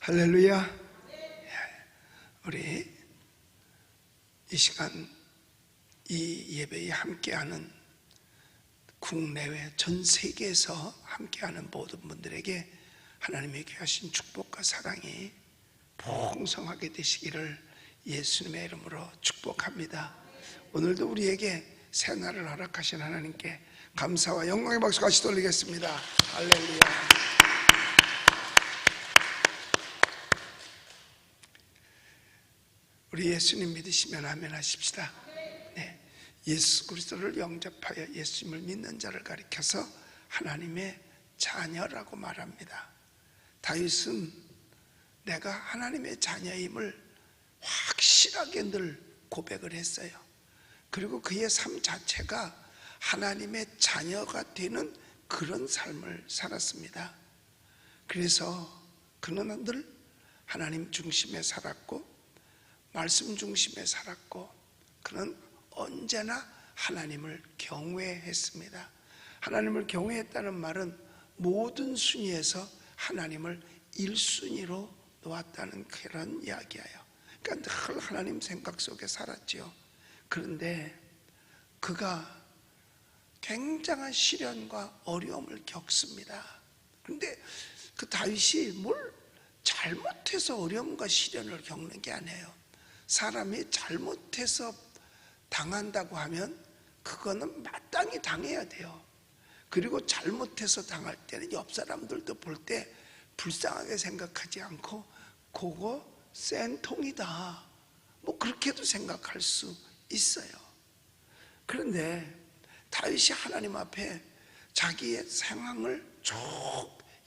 할렐루야. 우리 이 시간 이 예배에 함께하는 국내외 전 세계에서 함께하는 모든 분들에게 하나님에게 하신 축복과 사랑이 풍성하게 되시기를 예수님의 이름으로 축복합니다. 오늘도 우리에게 새날을 허락하신 하나님께 감사와 영광의 박수 같이 돌리겠습니다. 할렐루야. 우리 예수님 믿으시면 아멘 하십시다. 네. 예수 그리스도를 영접하여 예수님을 믿는 자를 가리켜서 하나님의 자녀라고 말합니다. 다윗은 내가 하나님의 자녀임을 확실하게 늘 고백을 했어요. 그리고 그의 삶 자체가 하나님의 자녀가 되는 그런 삶을 살았습니다. 그래서 그는 늘 하나님 중심에 살았고 말씀 중심에 살았고 그는 언제나 하나님을 경외했습니다. 하나님을 경외했다는 말은 모든 순위에서 하나님을 1순위로 놓았다는 그런 이야기예요. 그러니까 늘 하나님 생각 속에 살았지요. 그런데 그가 굉장한 시련과 어려움을 겪습니다. 그런데 그 다윗이 뭘 잘못해서 어려움과 시련을 겪는 게 아니에요. 사람이 잘못해서 당한다고 하면 그거는 마땅히 당해야 돼요. 그리고 잘못해서 당할 때는 옆 사람들도 볼 때 불쌍하게 생각하지 않고 그거 센통이다 뭐 그렇게도 생각할 수 있어요. 그런데 다윗이 하나님 앞에 자기의 상황을 쭉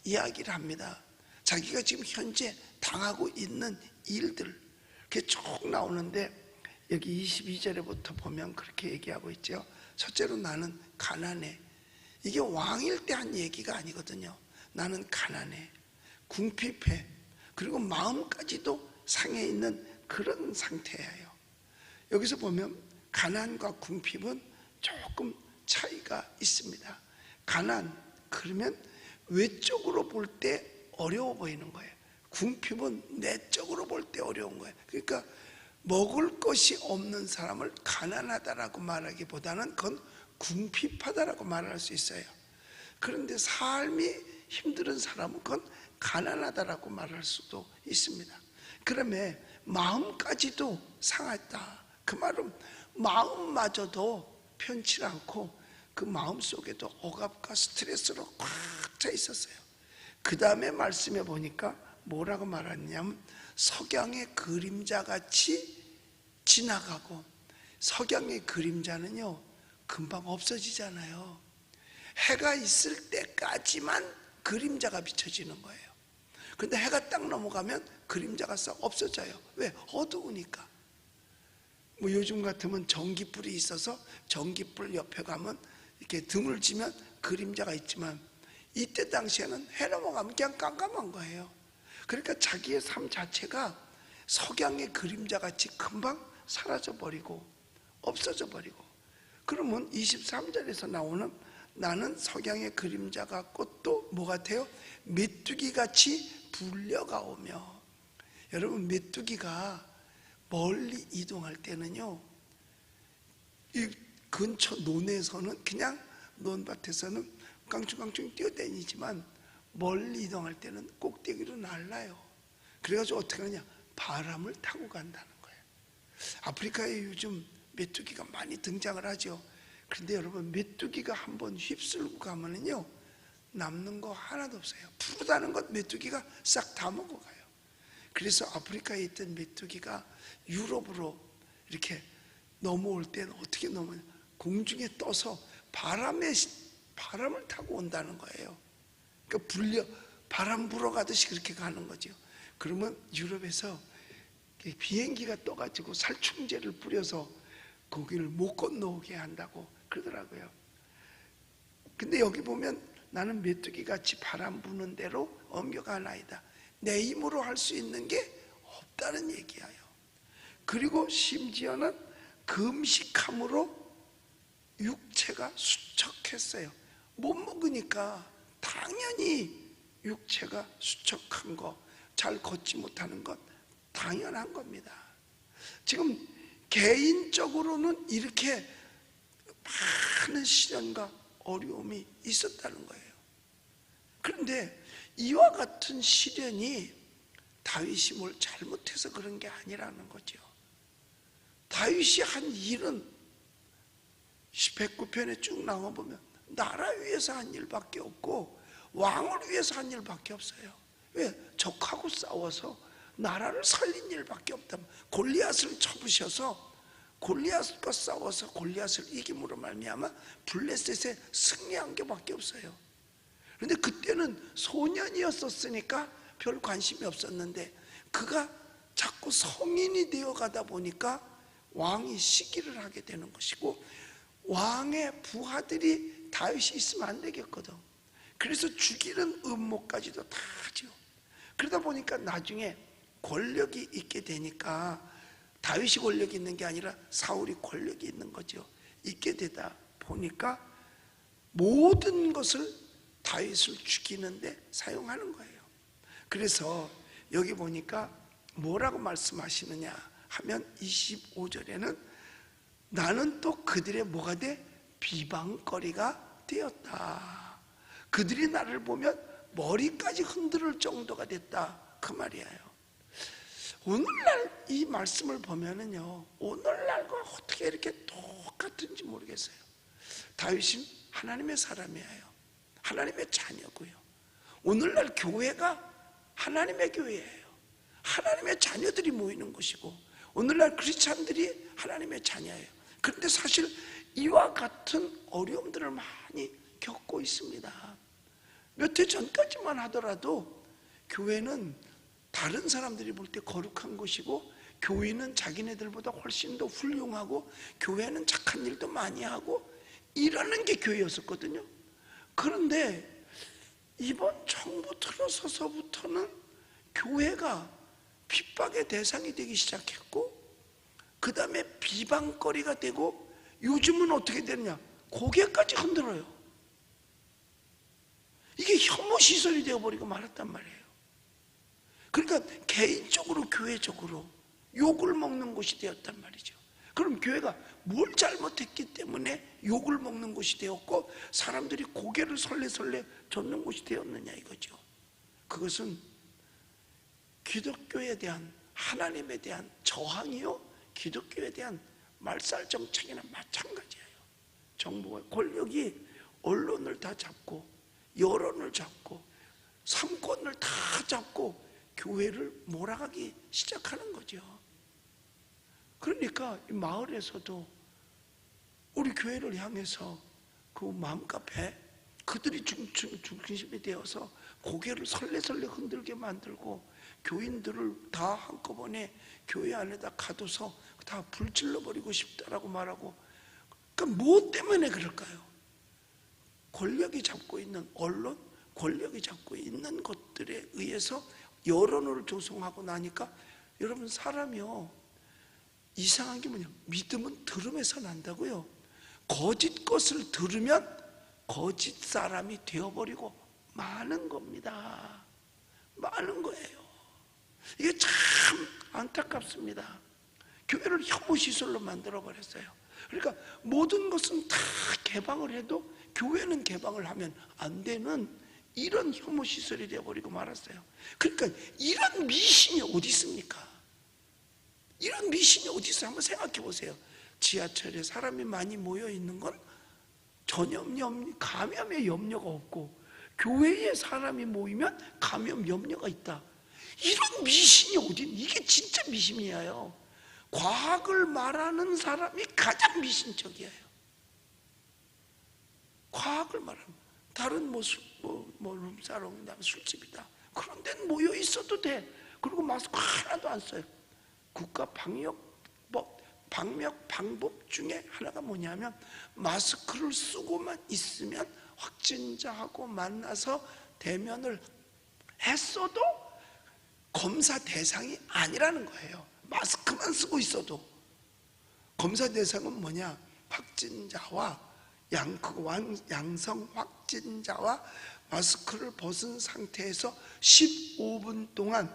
이야기를 합니다. 자기가 지금 현재 당하고 있는 일들 그게 쭉 나오는데 여기 22절에부터 보면 그렇게 얘기하고 있죠. 첫째로 나는 가난해. 이게 왕일 때 한 얘기가 아니거든요. 나는 가난해, 궁핍해, 그리고 마음까지도 상해 있는 그런 상태예요. 여기서 보면 가난과 궁핍은 조금 차이가 있습니다. 가난 그러면 외적으로 볼 때 어려워 보이는 거예요. 궁핍은 내적으로 볼 때 어려운 거예요. 그러니까 먹을 것이 없는 사람을 가난하다라고 말하기보다는 그건 궁핍하다라고 말할 수 있어요. 그런데 삶이 힘든 사람은 그건 가난하다라고 말할 수도 있습니다. 그러면 마음까지도 상했다. 그 말은 마음마저도 편치 않고 그 마음 속에도 억압과 스트레스로 꽉 차 있었어요. 그 다음에 말씀해 보니까 뭐라고 말하냐면 석양의 그림자같이 지나가고, 석양의 그림자는요 금방 없어지잖아요. 해가 있을 때까지만 그림자가 비춰지는 거예요. 근데 해가 딱 넘어가면 그림자가 싹 없어져요. 왜? 어두우니까. 뭐 요즘 같으면 전기불이 있어서 전기불 옆에 가면 이렇게 등을 지면 그림자가 있지만 이때 당시에는 해 넘어가면 그냥 깜깜한 거예요. 그러니까 자기의 삶 자체가 석양의 그림자같이 금방 사라져버리고 없어져 버리고, 그러면 23절에서 나오는 나는 석양의 그림자 같고 또 뭐 같아요? 메뚜기같이 불려가오며. 여러분 메뚜기가 멀리 이동할 때는요 이 근처 논에서는 그냥 논밭에서는 깡충깡충 뛰어다니지만 멀리 이동할 때는 꼭대기로 날아요. 그래가지고 어떻게 하느냐? 바람을 타고 간다는 거예요. 아프리카에 요즘 메뚜기가 많이 등장을 하죠. 그런데 여러분 메뚜기가 한번 휩쓸고 가면은요 남는 거 하나도 없어요. 푸르다는 것 메뚜기가 싹 다 먹어가요. 그래서 아프리카에 있던 메뚜기가 유럽으로 이렇게 넘어올 때는 어떻게 넘어오냐? 공중에 떠서 바람을 타고 온다는 거예요. 그러니까 바람 불어가듯이 그렇게 가는 거죠. 그러면 유럽에서 비행기가 떠가지고 살충제를 뿌려서 거기를 못 건너오게 한다고 그러더라고요. 근데 여기 보면 나는 메뚜기같이 바람 부는 대로 옮겨가나이다. 내 힘으로 할 수 있는 게 없다는 얘기예요. 그리고 심지어는 금식함으로 육체가 수척했어요. 못 먹으니까 당연히 육체가 수척한 거, 잘 걷지 못하는 것 당연한 겁니다. 지금 개인적으로는 이렇게 많은 시련과 어려움이 있었다는 거예요. 그런데 이와 같은 시련이 다윗이 뭘 잘못해서 그런 게 아니라는 거죠. 다윗이 한 일은 109편에 쭉 나와보면 나라 위해서 한 일밖에 없고 왕을 위해서 한 일밖에 없어요. 왜? 적하고 싸워서 나라를 살린 일밖에 없다. 골리앗을 쳐부셔서 골리앗과 싸워서 골리앗을 이김으로 말미암아 블레셋에 승리한 게밖에 없어요. 그런데 그때는 소년이었었으니까 별 관심이 없었는데 그가 자꾸 성인이 되어 가다 보니까 왕이 시기를 하게 되는 것이고 왕의 부하들이 다윗이 있으면 안 되겠거든. 그래서 죽이는 음모까지도 다 하죠. 그러다 보니까 나중에 권력이 있게 되니까 다윗이 권력이 있는 게 아니라 사울이 권력이 있는 거죠. 있게 되다 보니까 모든 것을 다윗을 죽이는데 사용하는 거예요. 그래서 여기 보니까 뭐라고 말씀하시느냐 하면 25절에는 나는 또 그들의 뭐가 돼? 비방거리가 되었다. 그들이 나를 보면 머리까지 흔들 정도가 됐다, 그 말이에요. 오늘날 이 말씀을 보면은요, 오늘날과 어떻게 이렇게 똑같은지 모르겠어요. 다윗은 하나님의 사람이에요. 하나님의 자녀고요. 오늘날 교회가 하나님의 교회예요. 하나님의 자녀들이 모이는 곳이고 오늘날 크리스찬들이 하나님의 자녀예요. 그런데 사실 이와 같은 어려움들을 많이 겪고 있습니다. 몇 해 전까지만 하더라도 교회는 다른 사람들이 볼 때 거룩한 곳이고 교회는 자기네들보다 훨씬 더 훌륭하고 교회는 착한 일도 많이 하고 이러는 게 교회였었거든요. 그런데 이번 정부 들어서서부터는 교회가 핍박의 대상이 되기 시작했고 그 다음에 비방거리가 되고 요즘은 어떻게 되느냐, 고개까지 흔들어요. 이게 혐오시설이 되어버리고 말았단 말이에요. 그러니까 개인적으로 교회적으로 욕을 먹는 곳이 되었단 말이죠. 그럼 교회가 뭘 잘못했기 때문에 욕을 먹는 곳이 되었고 사람들이 고개를 설레설레 젓는 곳이 되었느냐 이거죠. 그것은 기독교에 대한, 하나님에 대한 저항이요, 기독교에 대한 말살정책이나 마찬가지예요. 정부와 권력이 언론을 다 잡고 여론을 잡고 삼권을 다 잡고 교회를 몰아가기 시작하는 거죠. 그러니까 이 마을에서도 우리 교회를 향해서 그 맘카페, 그들이 중심이 되어서 고개를 설레설레 흔들게 만들고 교인들을 다 한꺼번에 교회 안에다 가둬서 다 불질러 버리고 싶다라고 말하고, 그러니까 뭐 때문에 그럴까요? 권력이 잡고 있는 언론, 권력이 잡고 있는 것들에 의해서 여론을 조성하고 나니까 여러분, 사람이요, 이상한 게 뭐냐, 믿음은 들음에서 난다고요. 거짓 것을 들으면 거짓 사람이 되어버리고 마는 겁니다. 많은 거예요. 이게 참 안타깝습니다. 교회를 혐오시설로 만들어버렸어요. 그러니까 모든 것은 다 개방을 해도 교회는 개방을 하면 안 되는 이런 혐오시설이 되어버리고 말았어요. 그러니까 이런 미신이 어디 있습니까? 이런 미신이 어디 있어요? 한번 생각해 보세요. 지하철에 사람이 많이 모여 있는 건 전혀 감염의 염려가 없고 교회에 사람이 모이면 감염 염려가 있다. 이런 미신이 어디, 이게 진짜 미신이에요. 과학을 말하는 사람이 가장 미신적이에요. 과학을 말하는, 다른 룸사롱, 술집이다, 그런 데는 모여 있어도 돼. 그리고 마스크 하나도 안 써요. 국가 방역 방법 중에 하나가 뭐냐면 마스크를 쓰고만 있으면 확진자하고 만나서 대면을 했어도 검사 대상이 아니라는 거예요. 마스크만 쓰고 있어도. 검사 대상은 뭐냐, 확진자와 양성 확진자와 마스크를 벗은 상태에서 15분 동안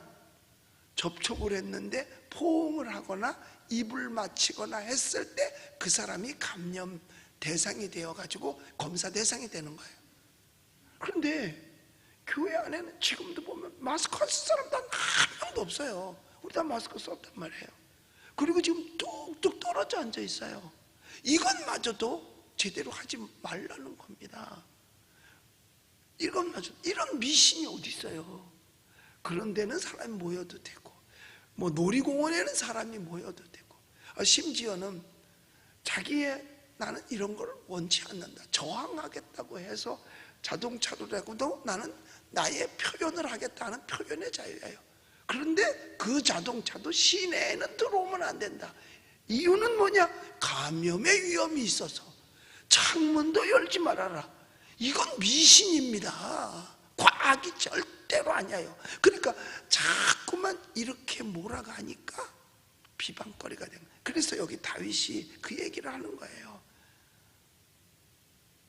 접촉을 했는데 포옹을 하거나 입을 맞히거나 했을 때 그 사람이 감염 대상이 되어가지고 검사 대상이 되는 거예요. 그런데 교회 안에는 지금도 보면 마스크 안 쓴 사람 단 한 명도 없어요. 우리 다 마스크 썼단 말이에요. 그리고 지금 뚝뚝 떨어져 앉아 있어요. 이것마저도 제대로 하지 말라는 겁니다. 이것마저, 이런 미신이 어디 있어요. 그런 데는 사람이 모여도 되고, 뭐 놀이공원에는 사람이 모여도 되고, 심지어는 자기의 나는 이런 걸 원치 않는다, 저항하겠다고 해서 자동차로라고도 나는 나의 표현을 하겠다는 표현의 자유예요. 그런데 그 자동차도 시내에는 들어오면 안 된다. 이유는 뭐냐? 감염의 위험이 있어서 창문도 열지 말아라. 이건 미신입니다. 과학이 절대로 아니에요. 그러니까 자꾸만 이렇게 몰아가니까 비방거리가 되는 거예요. 그래서 여기 다윗이 그 얘기를 하는 거예요.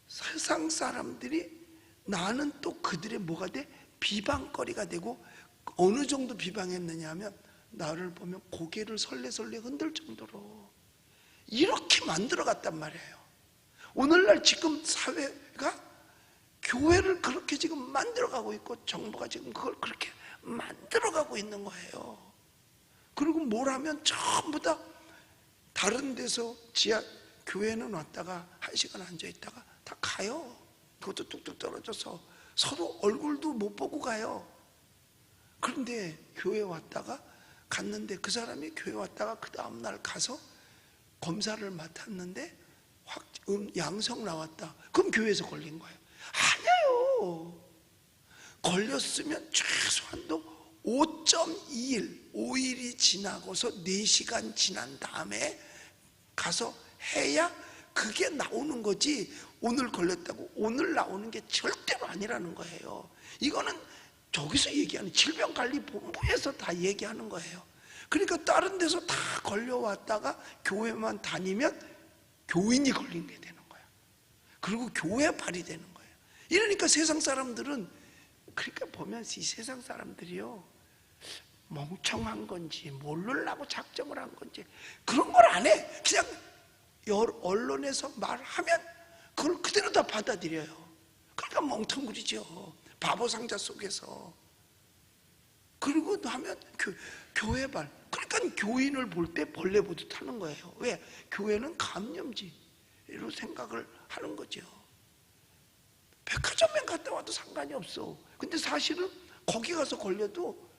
세상 사람들이 나는 또 그들의 뭐가 돼? 비방거리가 되고, 어느 정도 비방했느냐 하면 나를 보면 고개를 설레설레 흔들 정도로 이렇게 만들어 갔단 말이에요. 오늘날 지금 사회가 교회를 그렇게 지금 만들어가고 있고, 정부가 지금 그걸 그렇게 만들어가고 있는 거예요. 그리고 뭘 하면 전부 다 다른 데서 교회는 왔다가 1시간 앉아있다가 다 가요. 그것도 뚝뚝 떨어져서 서로 얼굴도 못 보고 가요. 그런데 교회 왔다가 갔는데, 그 사람이 교회 왔다가 그 다음날 가서 검사를 맡았는데 양성 나왔다. 그럼 교회에서 걸린 거예요. 아니에요. 걸렸으면 최소한도 5.2일, 5일이 지나고서 4시간 지난 다음에 가서 해야 그게 나오는 거지, 오늘 걸렸다고 오늘 나오는 게 절대로 아니라는 거예요. 이거는 저기서 얘기하는 질병관리본부에서 다 얘기하는 거예요. 그러니까 다른 데서 다 걸려왔다가 교회만 다니면 교인이 걸린 게 되는 거예요. 그리고 교회 발휘되는 거예요. 이러니까 세상 사람들은, 그러니까 보면 이 세상 사람들이요, 멍청한 건지 모르려고 작정을 한 건지 그런 걸 안 해. 그냥 언론에서 말하면 그걸 그대로 다 받아들여요. 그러니까 멍텅구리죠. 바보 상자 속에서. 그리고 하면 교회발. 그러니까 교인을 볼 때 벌레 보듯 하는 거예요. 왜? 교회는 감염지로 생각을 하는 거죠. 백화점에 갔다 와도 상관이 없어. 근데 사실은 거기 가서 걸려도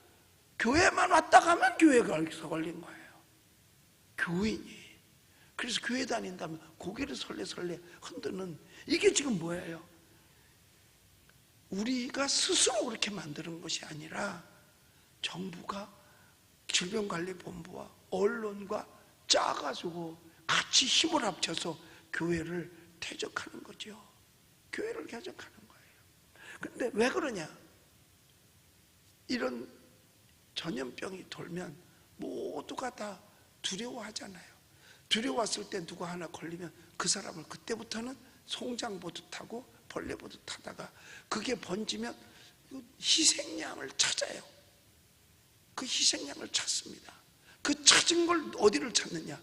교회만 왔다 가면 교회가 걸린 거예요. 교인이. 그래서 교회 다닌다면 고개를 설레설레 흔드는, 이게 지금 뭐예요? 우리가 스스로 그렇게 만드는 것이 아니라 정부가 질병관리본부와 언론과 짜가지고 같이 힘을 합쳐서 교회를 퇴적하는 거죠. 교회를 퇴적하는 거예요. 근데 왜 그러냐? 이런 전염병이 돌면 모두가 다 두려워하잖아요. 두려웠을 때 누가 하나 걸리면 그 사람을 그때부터는 송장 보듯 하고 벌레 보듯 하다가 그게 번지면 희생양을 찾아요. 그 희생양을 찾습니다. 그 찾은 걸 어디를 찾느냐?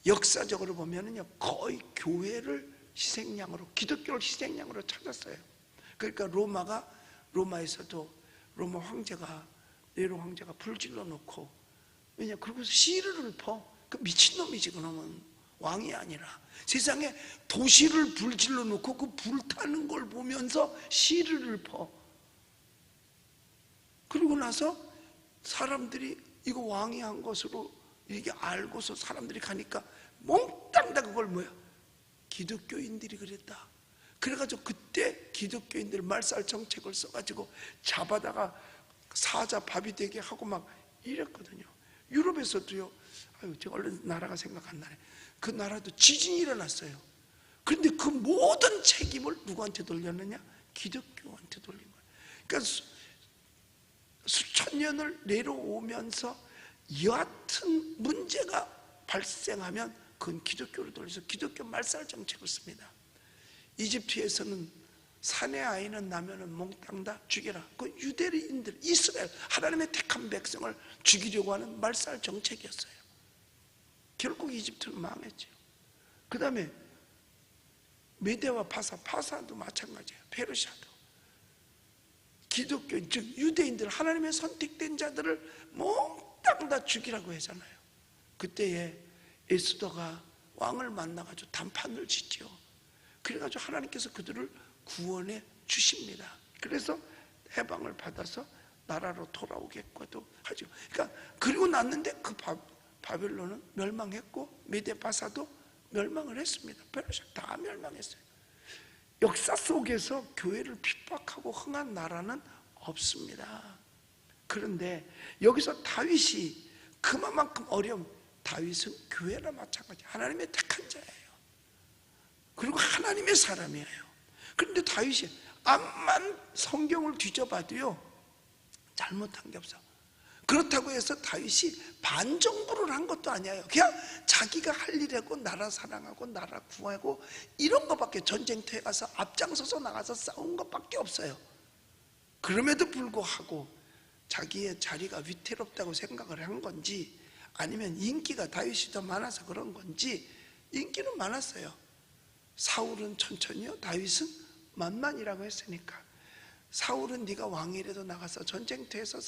역사적으로 보면은요, 거의 교회를 희생양으로, 기독교를 희생양으로 찾았어요. 그러니까 로마에서도 로마 황제가, 네로 황제가 불질러 놓고, 왜냐? 그러고서 시를 읊어. 그 미친놈이지, 그놈은. 왕이 아니라. 세상에 도시를 불질러 놓고 그 불타는 걸 보면서 시를 읊어. 그러고 나서 사람들이 이거 왕이 한 것으로 이게 알고서 사람들이 가니까 몽땅 다 그걸 뭐야? 기독교인들이 그랬다. 그래가지고 그때 기독교인들 말살 정책을 써가지고 잡아다가 사자 밥이 되게 하고 막 이랬거든요. 유럽에서도요. 아유, 제가 얼른 나라가 생각 안 나네. 그 나라도 지진이 일어났어요. 그런데 그 모든 책임을 누구한테 돌렸느냐? 기독교한테 돌린 거예요. 그러니까 수천 년을 내려오면서 여하튼 문제가 발생하면 그건 기독교로 돌려서 기독교 말살 정책을 씁니다. 이집트에서는 산의 아이는 나면은 몽땅 다 죽여라. 그 유대인들, 이스라엘, 하나님의 택한 백성을 죽이려고 하는 말살 정책이었어요. 결국 이집트는 망했죠. 그 다음에 메대와 파사도 마찬가지예요. 페르시아도. 기독교, 즉 유대인들, 하나님의 선택된 자들을 몽땅 다 죽이라고 하잖아요. 그때에 에스더가 왕을 만나가지고 단판을 짓죠. 그래가지고 하나님께서 그들을 구원해 주십니다. 그래서 해방을 받아서 나라로 돌아오겠고도 하죠. 그러니까 그리고 났는데 그 바벨론은 멸망했고 메데파사도 멸망을 했습니다. 페르시아 다 멸망했어요. 역사 속에서 교회를 핍박하고 흥한 나라는 없습니다. 그런데 여기서 다윗이 그만큼 어려움, 다윗은 교회나 마찬가지 하나님의 택한 자예요. 그리고 하나님의 사람이에요. 그런데 다윗이 암만 성경을 뒤져봐도요 잘못한 게 없어. 그렇다고 해서 다윗이 반정부를 한 것도 아니에요. 그냥 자기가 할 일하고 나라 사랑하고 나라 구하고 이런 것밖에, 전쟁터에 가서 앞장서서 나가서 싸운 것밖에 없어요. 그럼에도 불구하고 자기의 자리가 위태롭다고 생각을 한 건지, 아니면 인기가 다윗이 더 많아서 그런 건지, 인기는 많았어요. 사울은 천천히요, 다윗은 만만이라고 했으니까. 사울은 네가 왕이라도 나가서 전쟁터에서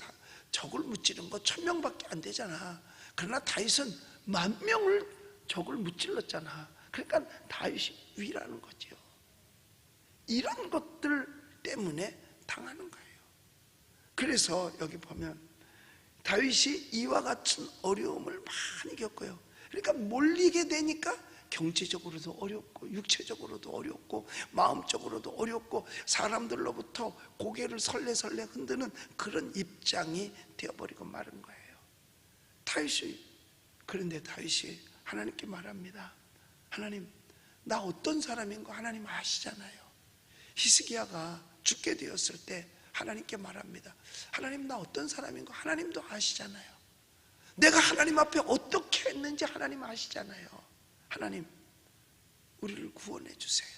적을 무찌른 거 1000명밖에 안 되잖아. 그러나 다윗은 10,000명을 적을 무찔렀잖아. 그러니까 다윗이 위라는 거죠. 이런 것들 때문에 당하는 거예요. 그래서 여기 보면 다윗이 이와 같은 어려움을 많이 겪어요. 그러니까 몰리게 되니까 경제적으로도 어렵고 육체적으로도 어렵고 마음적으로도 어렵고 사람들로부터 고개를 설레설레 흔드는 그런 입장이 되어버리고 마른 거예요. 다윗이, 그런데 다윗이 하나님께 말합니다. 하나님, 나 어떤 사람인 거 하나님 아시잖아요. 히스기야가 죽게 되었을 때 하나님께 말합니다. 하나님, 나 어떤 사람인 거 하나님도 아시잖아요. 내가 하나님 앞에 어떻게 했는지 하나님 아시잖아요. 하나님, 우리를 구원해 주세요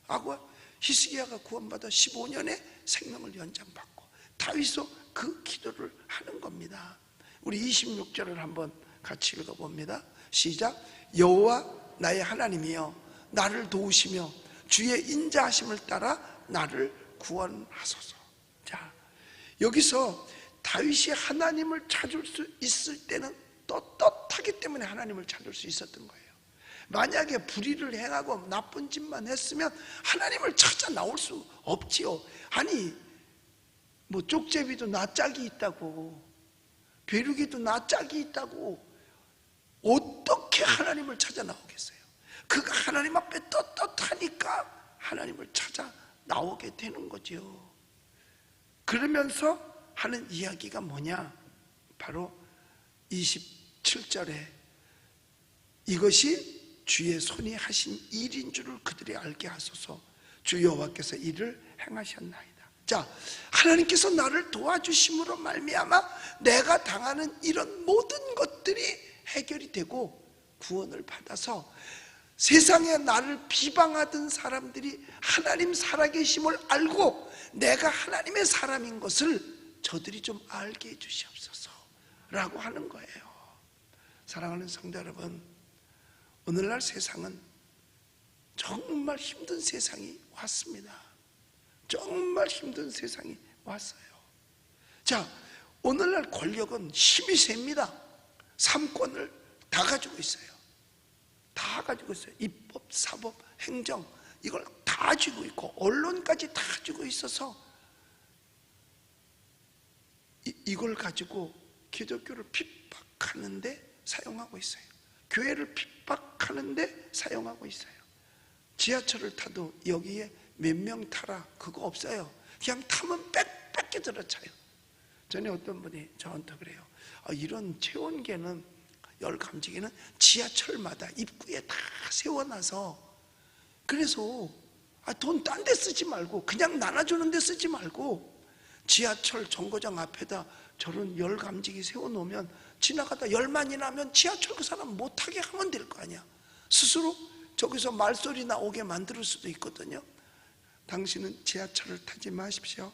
하고 히스기야가 구원받아 15년의 생명을 연장받고 다윗은 그 기도를 하는 겁니다. 우리 26절을 한번 같이 읽어봅니다. 시작. 여호와 나의 하나님이여 나를 도우시며 주의 인자하심을 따라 나를 구원하소서. 자, 여기서 다윗이 하나님을 찾을 수 있을 때는 떳떳하기 때문에 하나님을 찾을 수 있었던 거예요. 만약에 불의를 행하고 나쁜 짓만 했으면 하나님을 찾아 나올 수 없지요. 아니, 뭐 쪽제비도 낯짝이 있다고, 벼룩이도 낯짝이 있다고 어떻게 하나님을 찾아 나오겠어요? 그가 하나님 앞에 떳떳하니까 하나님을 찾아 나오게 되는 거죠. 그러면서 하는 이야기가 뭐냐? 바로 27절에 이것이 주의 손이 하신 일인 줄을 그들이 알게 하소서. 주 여호와께서 이를 행하셨나이다. 자, 하나님께서 나를 도와주심으로 말미암아 내가 당하는 이런 모든 것들이 해결이 되고 구원을 받아서 세상에 나를 비방하던 사람들이 하나님 살아계심을 알고 내가 하나님의 사람인 것을 저들이 좀 알게 해주시옵소서 라고 하는 거예요. 사랑하는 성도 여러분, 오늘날 세상은 정말 힘든 세상이 왔습니다. 정말 힘든 세상이 왔어요. 자, 오늘날 권력은 힘이 셉니다. 삼권을 다 가지고 있어요. 다 가지고 있어요. 입법, 사법, 행정, 이걸 다 쥐고 있고 언론까지 다 쥐고 있어서 이걸 가지고 기독교를 핍박하는데 사용하고 있어요. 교회를 핍박하는데 사용하고 있어요. 지하철을 타도 여기에 몇 명 타라 그거 없어요. 그냥 타면 빽빽히 들어차요. 전에 어떤 분이 저한테 그래요. 이런 체온계는, 열감지기는 지하철마다 입구에 다 세워놔서, 그래서 돈 딴 데 쓰지 말고 그냥 나눠주는 데 쓰지 말고 지하철 정거장 앞에다 저런 열감지기 세워놓으면 지나가다 열만이 나면 지하철 그 사람 못 타게 하면 될 거 아니야. 스스로 저기서 말소리 나오게 만들 수도 있거든요. 당신은 지하철을 타지 마십시오.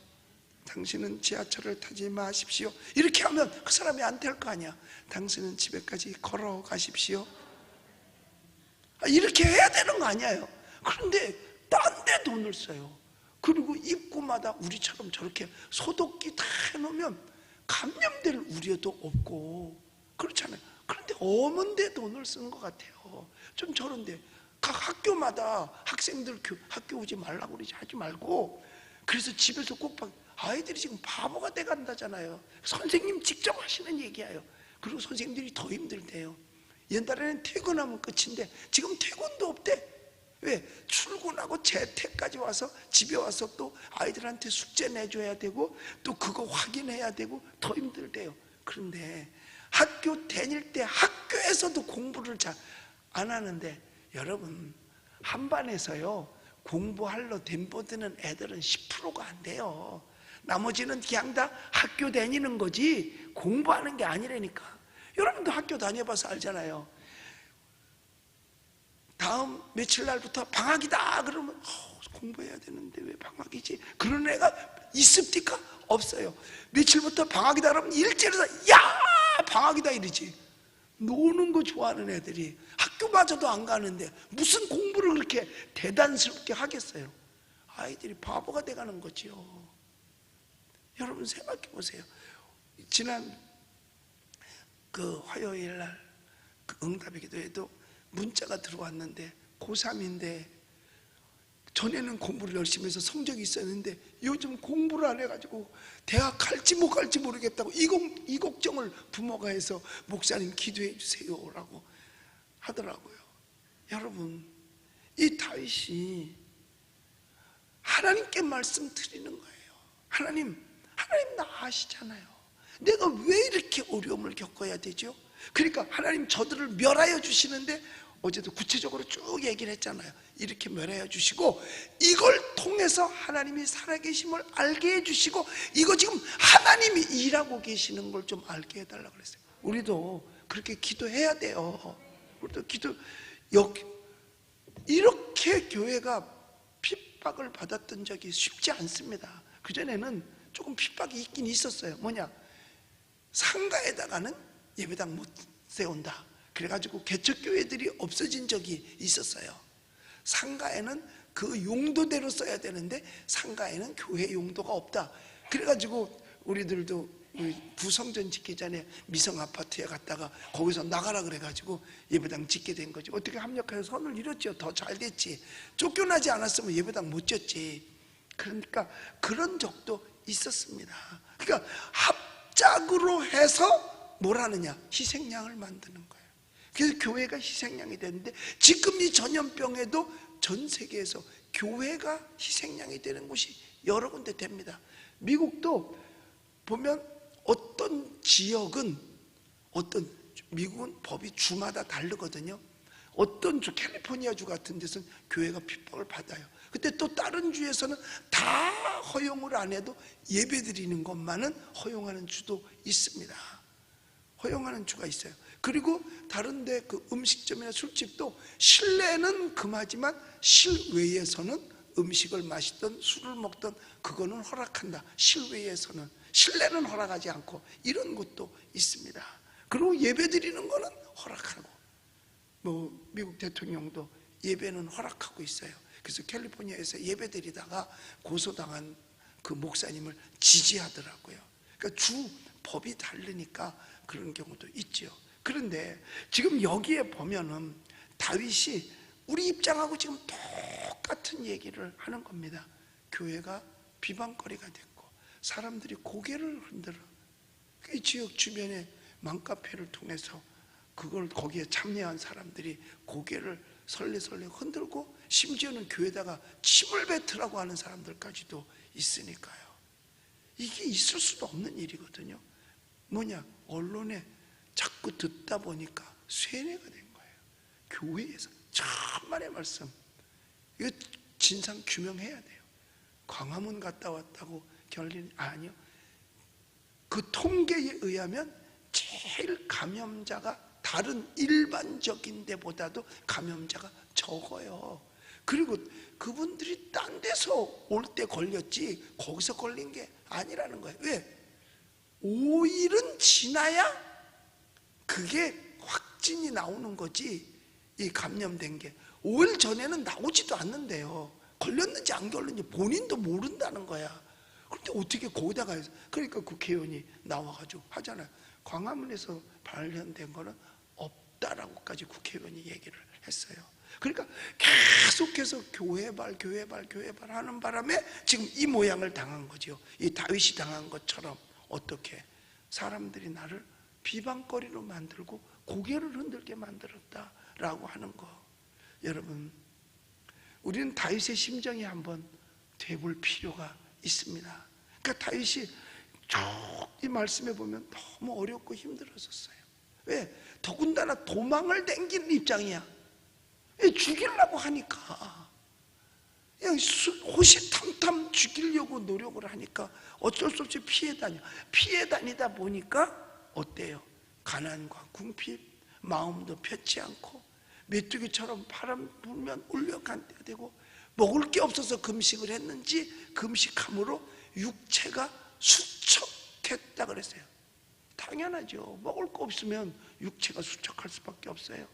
당신은 지하철을 타지 마십시오. 이렇게 하면 그 사람이 안 될 거 아니야. 당신은 집에까지 걸어가십시오. 이렇게 해야 되는 거 아니에요. 그런데 딴 데 돈을 써요. 그리고 입구마다 우리처럼 저렇게 소독기 다 해놓으면 감염될 우려도 없고 그렇잖아요. 그런데 어먼데 돈을 쓰는 것 같아요. 좀 저런데 각 학교마다 학생들 학교 오지 말라고 그러지 하지 말고, 그래서 집에서 꼭 아이들이 지금 바보가 돼간다잖아요. 선생님 직접 하시는 얘기예요. 그리고 선생님들이 더 힘들대요. 옛날에는 퇴근하면 끝인데 지금 퇴근도 없대. 왜? 출근하고 재택까지 와서 집에 와서 또 아이들한테 숙제 내줘야 되고 또 그거 확인해야 되고 더 힘들대요. 그런데 학교 다닐 때 학교에서도 공부를 잘 안 하는데, 여러분 한 반에서요 공부하러 덤벼드는 애들은 10%가 안 돼요. 나머지는 그냥 다 학교 다니는 거지 공부하는 게 아니라니까. 여러분도 학교 다녀봐서 알잖아요. 다음 며칠 날부터 방학이다 그러면 공부해야 되는데 왜 방학이지? 그런 애가 있습니까? 없어요. 며칠부터 방학이다 그러면 일제에서 야 방학이다 이러지. 노는 거 좋아하는 애들이 학교마저도 안 가는데 무슨 공부를 그렇게 대단스럽게 하겠어요? 아이들이 바보가 돼가는 거지요. 여러분 생각해 보세요. 지난 그 화요일 날 그 응답의 기도에도 문자가 들어왔는데 고3인데 전에는 공부를 열심히 해서 성적이 있었는데 요즘 공부를 안 해가지고 대학 갈지 못 갈지 모르겠다고 이 걱정을 부모가 해서 목사님 기도해 주세요라고 하더라고요. 여러분 이 다윗이 하나님께 말씀드리는 거예요. 하나님 나 아시잖아요. 내가 왜 이렇게 어려움을 겪어야 되죠? 그러니까 하나님 저들을 멸하여 주시는데 어제도 구체적으로 쭉 얘기를 했잖아요. 이렇게 멸하여 주시고 이걸 통해서 하나님이 살아계심을 알게 해주시고 이거 지금 하나님이 일하고 계시는 걸 좀 알게 해달라고 그랬어요. 우리도 그렇게 기도해야 돼요. 우리도 이렇게 교회가 핍박을 받았던 적이 쉽지 않습니다. 그전에는 조금 핍박이 있긴 있었어요. 뭐냐, 상가에다가는 예배당 못 세운다. 그래가지고 개척교회들이 없어진 적이 있었어요. 상가에는 그 용도대로 써야 되는데 상가에는 교회 용도가 없다. 그래가지고 우리들도 부성전 짓기 전에 미성 아파트에 갔다가 거기서 나가라 그래가지고 예배당 짓게 된 거지. 어떻게 합력해서 선을 이뤘죠. 더 잘 됐지. 쫓겨나지 않았으면 예배당 못 짓지. 그러니까 그런 적도 있었습니다. 그러니까 합작으로 해서 뭘 하느냐, 희생양을 만드는 거예요. 그래서 교회가 희생양이 되는데 지금 이 전염병에도 전 세계에서 교회가 희생양이 되는 곳이 여러 군데 됩니다. 미국도 보면 어떤 지역은 미국은 법이 주마다 다르거든요. 어떤 주, 캘리포니아 주 같은 데서는 교회가 핍박을 받아요. 근데 또 다른 주에서는 다 허용을 안 해도 예배 드리는 것만은 허용하는 주도 있습니다. 허용하는 주가 있어요. 그리고 다른데 그 음식점이나 술집도 실내는 금하지만 실외에서는 음식을 마시던 술을 먹던 그거는 허락한다. 실내는 허락하지 않고 이런 것도 있습니다. 그리고 예배 드리는 거는 허락하고, 뭐 미국 대통령도 예배는 허락하고 있어요. 그래서 캘리포니아에서 예배 드리다가 고소당한 그 목사님을 지지하더라고요. 그러니까 주 법이 다르니까 그런 경우도 있죠. 그런데 지금 여기에 보면은 다윗이 우리 입장하고 지금 똑같은 얘기를 하는 겁니다. 교회가 비방거리가 됐고 사람들이 고개를 흔들어. 그 지역 주변에 맘카페를 통해서 그걸 거기에 참여한 사람들이 고개를 설레설레 흔들고 심지어는 교회에다가 침을 뱉으라고 하는 사람들까지도 있으니까요. 이게 있을 수도 없는 일이거든요. 뭐냐, 언론에 자꾸 듣다 보니까 쇠뇌가 된 거예요. 교회에서 천만의 말씀, 이거 진상 규명해야 돼요. 광화문 갔다 왔다고 결론이 아니요. 그 통계에 의하면 제일 감염자가 다른 일반적인 데보다도 감염자가 적어요. 그리고 그분들이 딴 데서 올 때 걸렸지 거기서 걸린 게 아니라는 거예요. 왜? 5일은 지나야 그게 확진이 나오는 거지, 이 감염된 게 5일 전에는 나오지도 않는데요. 걸렸는지 안 걸렸는지 본인도 모른다는 거야. 그런데 어떻게 거기다가 해서, 그러니까 국회의원이 나와가지고 하잖아요. 광화문에서 발견된 거는 없다라고까지 국회의원이 얘기를 했어요. 그러니까 계속해서 교회발 하는 바람에 지금 이 모양을 당한 거죠. 이 다윗이 당한 것처럼 어떻게 사람들이 나를 비방거리로 만들고 고개를 흔들게 만들었다라고 하는 거. 여러분, 우리는 다윗의 심정이 한번 돼볼 필요가 있습니다. 그러니까 다윗이 이 말씀에 보면 너무 어렵고 힘들었었어요. 왜? 더군다나 도망을 댕기는 입장이야. 죽이려고 하니까, 그냥 호시탐탐 죽이려고 노력을 하니까 어쩔 수 없이 피해 다니다 보니까 어때요? 가난과 궁핍, 마음도 펴지 않고 메뚜기처럼 바람 불면 울려간대야 되고, 먹을 게 없어서 금식을 했는지 금식함으로 육체가 수척했다 그랬어요. 당연하죠. 먹을 거 없으면 육체가 수척할 수밖에 없어요.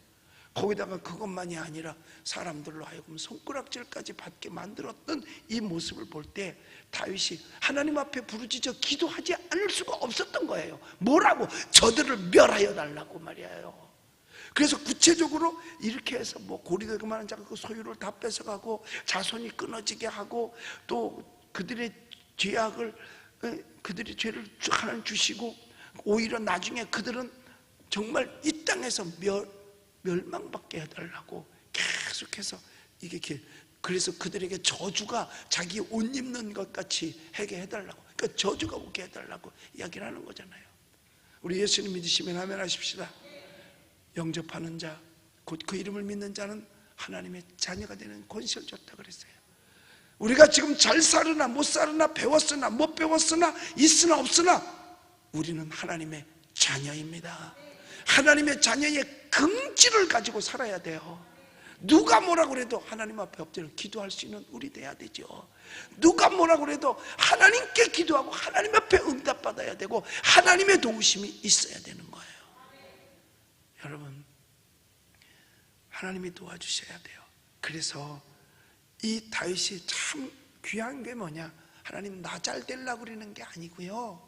거기다가 그것만이 아니라 사람들로 하여금 손가락질까지 받게 만들었던 이 모습을 볼 때 다윗이 하나님 앞에 부르짖어 기도하지 않을 수가 없었던 거예요. 뭐라고? 저들을 멸하여 달라고 말이에요. 그래서 구체적으로 이렇게 해서 뭐 고리도 그만한 자가 그 소유를 다 뺏어가고 자손이 끊어지게 하고 또 그들의 죄악을, 그들의 죄를 하나님 주시고, 오히려 나중에 그들은 정말 이 땅에서 멸망받게 해달라고 계속해서 이게, 그래서 그들에게 저주가 자기 옷 입는 것 같이 하게 해달라고, 그러니까 저주가 오게 해달라고 이야기를 하는 거잖아요. 우리 예수님 믿으시면 아멘 하십시다. 영접하는 자, 곧 그 이름을 믿는 자는 하나님의 자녀가 되는 권세를 줬다 그랬어요. 우리가 지금 잘 살으나 못 살으나 배웠으나 못 배웠으나 있으나 없으나 우리는 하나님의 자녀입니다. 하나님의 자녀의 긍지를 가지고 살아야 돼요. 누가 뭐라고 그래도 하나님 앞에 엎드려 기도할 수 있는 우리 돼야 되죠. 누가 뭐라고 그래도 하나님께 기도하고 하나님 앞에 응답받아야 되고 하나님의 도우심이 있어야 되는 거예요. 여러분, 하나님이 도와주셔야 돼요. 그래서 이 다윗이 참 귀한 게 뭐냐, 하나님 나 잘 되려고 그러는 게 아니고요,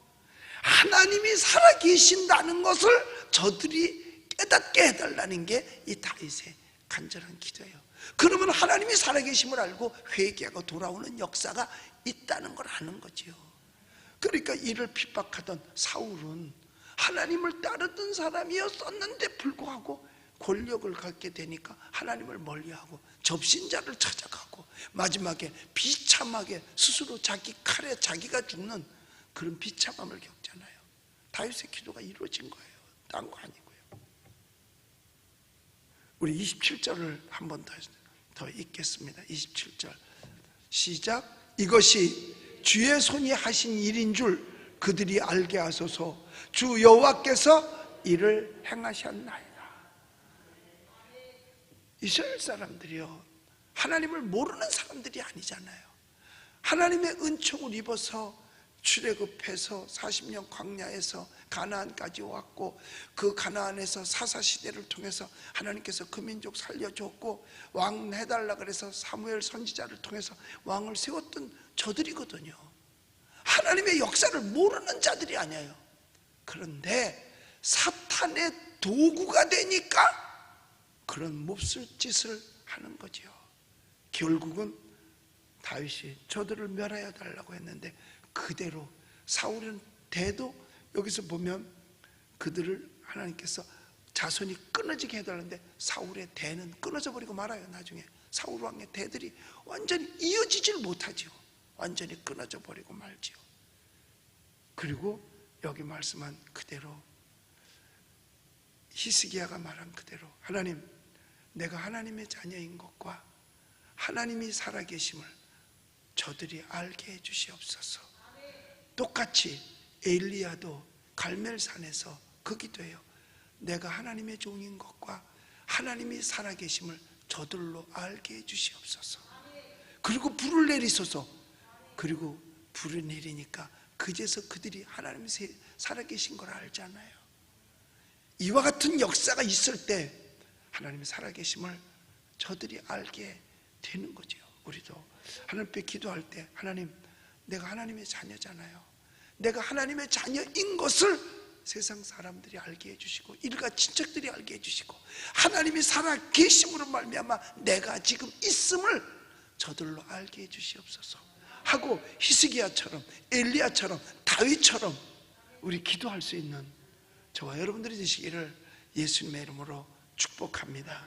하나님이 살아계신다는 것을 저들이 깨닫게 해달라는 게 이 다윗의 간절한 기도예요. 그러면 하나님이 살아계심을 알고 회개하고 돌아오는 역사가 있다는 걸 아는 거지요. 그러니까 이를 핍박하던 사울은 하나님을 따르던 사람이었었는데 불구하고 권력을 갖게 되니까 하나님을 멀리하고 접신자를 찾아가고 마지막에 비참하게 스스로 자기 칼에 자기가 죽는 그런 비참함을 겪잖아요. 다윗의 기도가 이루어진 거예요. 딴 거 아니고요. 우리 27절을 한 번 더 읽겠습니다. 27절 시작. 이것이 주의 손이 하신 일인 줄 그들이 알게 하소서. 주 여호와께서 이를 행하셨나이다. 이스라엘 사람들이요, 하나님을 모르는 사람들이 아니잖아요. 하나님의 은총을 입어서 출애굽해서 40년 광야에서 가나안까지 왔고, 그 가나안에서 사사시대를 통해서 하나님께서 그 민족 살려줬고, 왕 해달라 그래서 사무엘 선지자를 통해서 왕을 세웠던 저들이거든요. 하나님의 역사를 모르는 자들이 아니에요. 그런데 사탄의 도구가 되니까 그런 몹쓸 짓을 하는 거죠. 결국은 다윗이 저들을 멸하여 달라고 했는데 그대로 사울은 대도 여기서 보면 그들을 하나님께서 자손이 끊어지게 해달라는데 사울의 대는 끊어져 버리고 말아요. 나중에 사울 왕의 대들이 완전히 이어지질 못하죠. 완전히 끊어져 버리고 말지요. 그리고 여기 말씀한 그대로 히스기야가 말한 그대로 하나님, 내가 하나님의 자녀인 것과 하나님이 살아계심을 저들이 알게 해주시옵소서. 똑같이 엘리야도 갈멜산에서 그 기도해요. 내가 하나님의 종인 것과 하나님이 살아계심을 저들로 알게 해주시옵소서. 그리고 불을 내리소서. 그리고 불을 내리니까 그제서 그들이 하나님이 살아계신 걸 알잖아요. 이와 같은 역사가 있을 때 하나님의 살아계심을 저들이 알게 되는 거죠. 우리도 하나님께 기도할 때, 하나님, 내가 하나님의 자녀잖아요. 내가 하나님의 자녀인 것을 세상 사람들이 알게 해주시고 일가 친척들이 알게 해주시고 하나님이 살아계심으로 말미암아 내가 지금 있음을 저들로 알게 해주시옵소서 하고 히스기야처럼 엘리야처럼 다윗처럼 우리 기도할 수 있는 저와 여러분들이 되시기를 예수님의 이름으로 축복합니다.